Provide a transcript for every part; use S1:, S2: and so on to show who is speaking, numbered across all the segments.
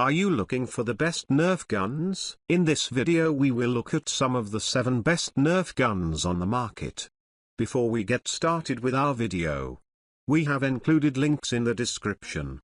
S1: Are you looking for the best Nerf guns? In this video we will look at some of the 7 best Nerf guns on the market. Before we get started with our video, we have included links in the description.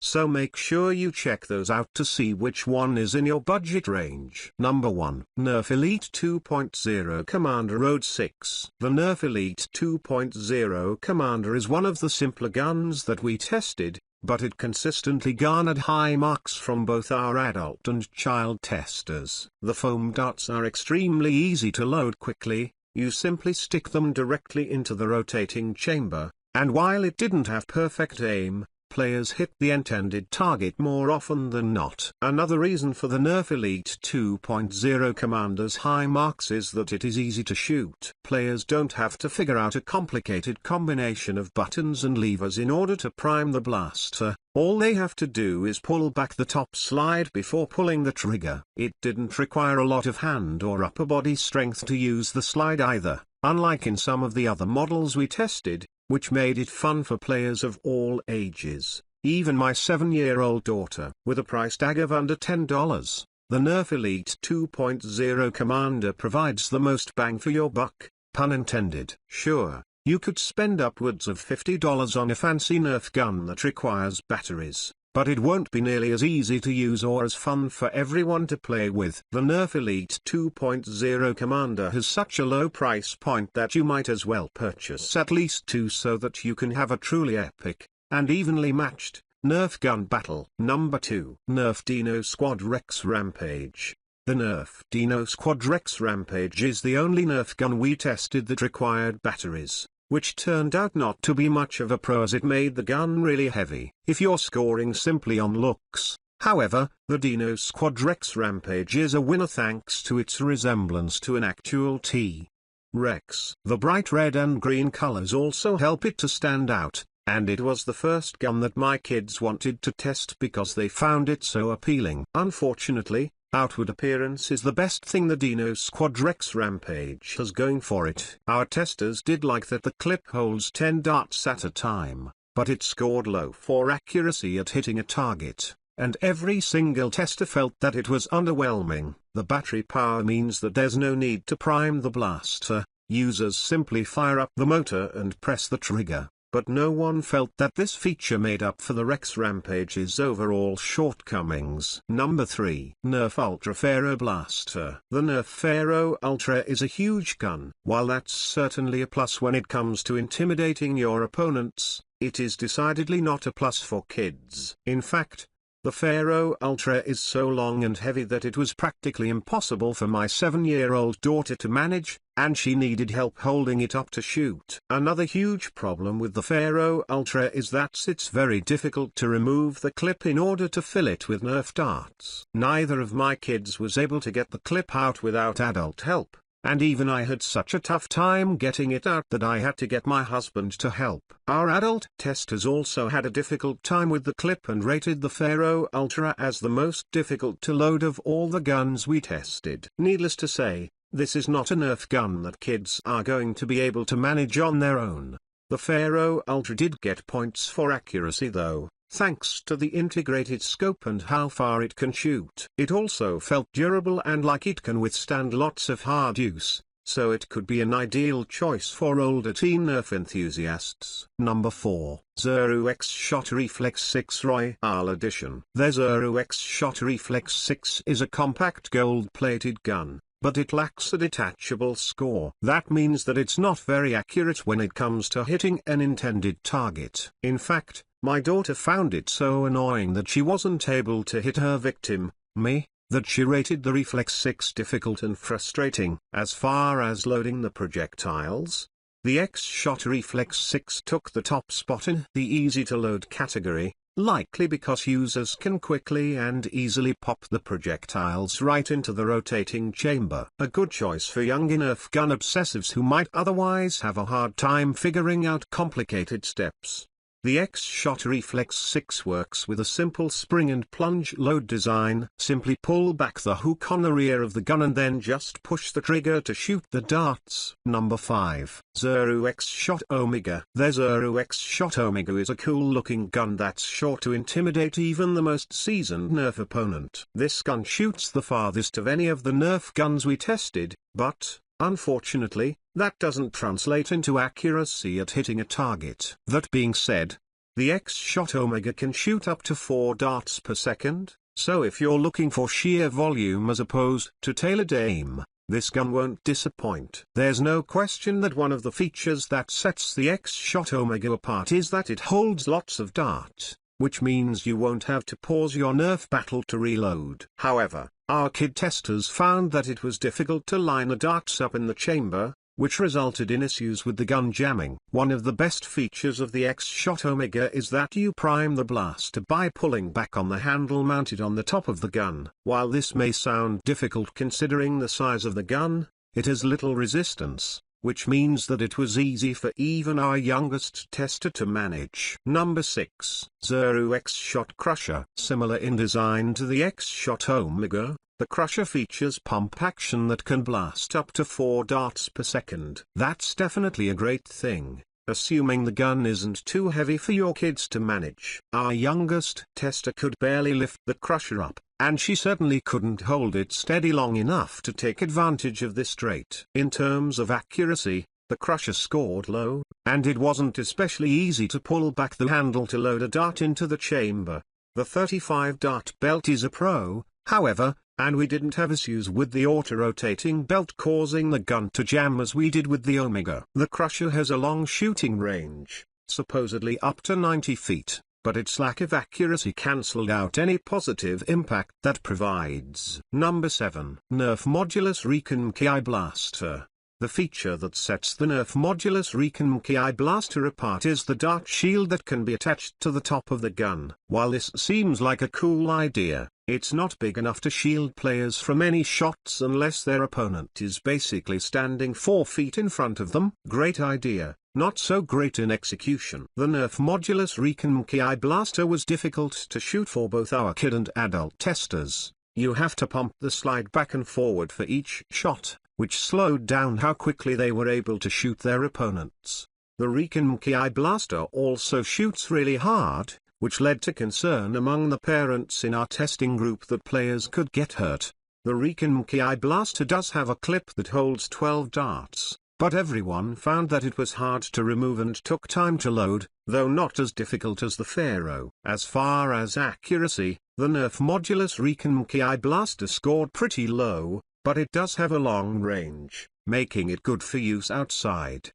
S1: So make sure you check those out to see which one is in your budget range. Number 1. Nerf Elite 2.0 Commander Road 6. The Nerf Elite 2.0 Commander is one of the simpler guns that we tested, but it consistently garnered high marks from both our adult and child testers. The foam darts are extremely easy to load quickly. You simply stick them directly into the rotating chamber, and while it didn't have perfect aim, players hit the intended target more often than not. Another reason for the Nerf Elite 2.0 Commander's high marks is that it is easy to shoot. Players don't have to figure out a complicated combination of buttons and levers in order to prime the blaster. All they have to do is pull back the top slide before pulling the trigger. It didn't require a lot of hand or upper body strength to use the slide either, unlike in some of the other models we tested, which made it fun for players of all ages. Even my 7-year-old daughter. With a price tag of under $10, the Nerf Elite 2.0 Commander provides the most bang for your buck, pun intended. Sure, you could spend upwards of $50 on a fancy Nerf gun that requires batteries, but it won't be nearly as easy to use or as fun for everyone to play with. The Nerf Elite 2.0 Commander has such a low price point that you might as well purchase at least 2 so that you can have a truly epic, and evenly matched, Nerf gun battle. Number 2. Nerf Dino Squad Rex Rampage. The Nerf Dino Squad Rex Rampage is the only Nerf gun we tested that required batteries, which turned out not to be much of a pro as it made the gun really heavy. If you're scoring simply on looks, however, the Dino Squad Rex Rampage is a winner thanks to its resemblance to an actual T-Rex. The bright red and green colors also help it to stand out, and it was the first gun that my kids wanted to test because they found it so appealing. Unfortunately, outward appearance is the best thing the Dino Squad Rex Rampage has going for it. Our testers did like that the clip holds 10 darts at a time, but it scored low for accuracy at hitting a target, and every single tester felt that it was underwhelming. The battery power means that there's no need to prime the blaster, users simply fire up the motor and press the trigger. But no one felt that this feature made up for the Rex Rampage's overall shortcomings. Number 3. Nerf Ultra Pharaoh Blaster. The Nerf Pharaoh Ultra is a huge gun. While that's certainly a plus when it comes to intimidating your opponents, it is decidedly not a plus for kids. In fact, the Pharaoh Ultra is so long and heavy that it was practically impossible for my 7-year-old daughter to manage, and she needed help holding it up to shoot. Another huge problem with the Pharaoh Ultra is that it's very difficult to remove the clip in order to fill it with Nerf darts. Neither of my kids was able to get the clip out without adult help, and even I had such a tough time getting it out that I had to get my husband to help. Our adult testers also had a difficult time with the clip and rated the Pharaoh Ultra as the most difficult to load of all the guns we tested. Needless to say, this is not a Nerf gun that kids are going to be able to manage on their own. The Pharaoh Ultra did get points for accuracy though, thanks to the integrated scope and how far it can shoot. It also felt durable and like it can withstand lots of hard use, so it could be an ideal choice for older teen Nerf enthusiasts. Number 4. Xshot Xshot Reflex 6 Royale Edition. The Xshot Xshot Reflex 6 is a compact gold-plated gun, but it lacks a detachable score. That means that it's not very accurate when it comes to hitting an intended target. In fact, my daughter found it so annoying that she wasn't able to hit her victim, me, that she rated the Reflex 6 difficult and frustrating. As far as loading the projectiles, the Xshot Reflex 6 took the top spot in the easy-to-load category, likely because users can quickly and easily pop the projectiles right into the rotating chamber. A good choice for younger Nerf gun obsessives who might otherwise have a hard time figuring out complicated steps. The Xshot Reflex 6 works with a simple spring and plunge load design. Simply pull back the hook on the rear of the gun and then just push the trigger to shoot the darts. Number 5. Zero Xshot Omega. The Zero Xshot Omega is a cool looking gun that's sure to intimidate even the most seasoned Nerf opponent. This gun shoots the farthest of any of the Nerf guns we tested, but, unfortunately, that doesn't translate into accuracy at hitting a target. That being said, the Xshot Omega can shoot up to 4 darts per second, so if you're looking for sheer volume as opposed to tailored aim, this gun won't disappoint. There's no question that one of the features that sets the Xshot Omega apart is that it holds lots of darts, which means you won't have to pause your Nerf battle to reload. However, our kid testers found that it was difficult to line the darts up in the chamber, which resulted in issues with the gun jamming. One of the best features of the Xshot Omega is that you prime the blaster by pulling back on the handle mounted on the top of the gun. While this may sound difficult considering the size of the gun, it has little resistance, which means that it was easy for even our youngest tester to manage. Number 6. Zero Xshot Crusher. Similar in design to the Xshot Omega, the Crusher features pump action that can blast up to 4 darts per second. That's definitely a great thing, assuming the gun isn't too heavy for your kids to manage. Our youngest tester could barely lift the Crusher up, and she certainly couldn't hold it steady long enough to take advantage of this trait. In terms of accuracy, the Crusher scored low, and it wasn't especially easy to pull back the handle to load a dart into the chamber. The 35 dart belt is a pro, however, and we didn't have issues with the auto-rotating belt causing the gun to jam as we did with the Omega. The Crusher has a long shooting range, supposedly up to 90 feet, but its lack of accuracy cancelled out any positive impact that provides. Number 7. Nerf Modulus Recon Ki Blaster. The feature that sets the Nerf Modulus Recon Ki Blaster apart is the dart shield that can be attached to the top of the gun. While this seems like a cool idea, it's not big enough to shield players from any shots unless their opponent is basically standing 4 feet in front of them. Great idea, not so great in execution. The Nerf Modulus Recon Ki Blaster was difficult to shoot for both our kid and adult testers. You have to pump the slide back and forward for each shot, which slowed down how quickly they were able to shoot their opponents. The Recon Ki Blaster also shoots really hard, which led to concern among the parents in our testing group that players could get hurt. The Recon Ki Blaster does have a clip that holds 12 darts, but everyone found that it was hard to remove and took time to load, though not as difficult as the Pharaoh. As far as accuracy, the Nerf Modulus Recon Ki Blaster scored pretty low, but it does have a long range, making it good for use outside.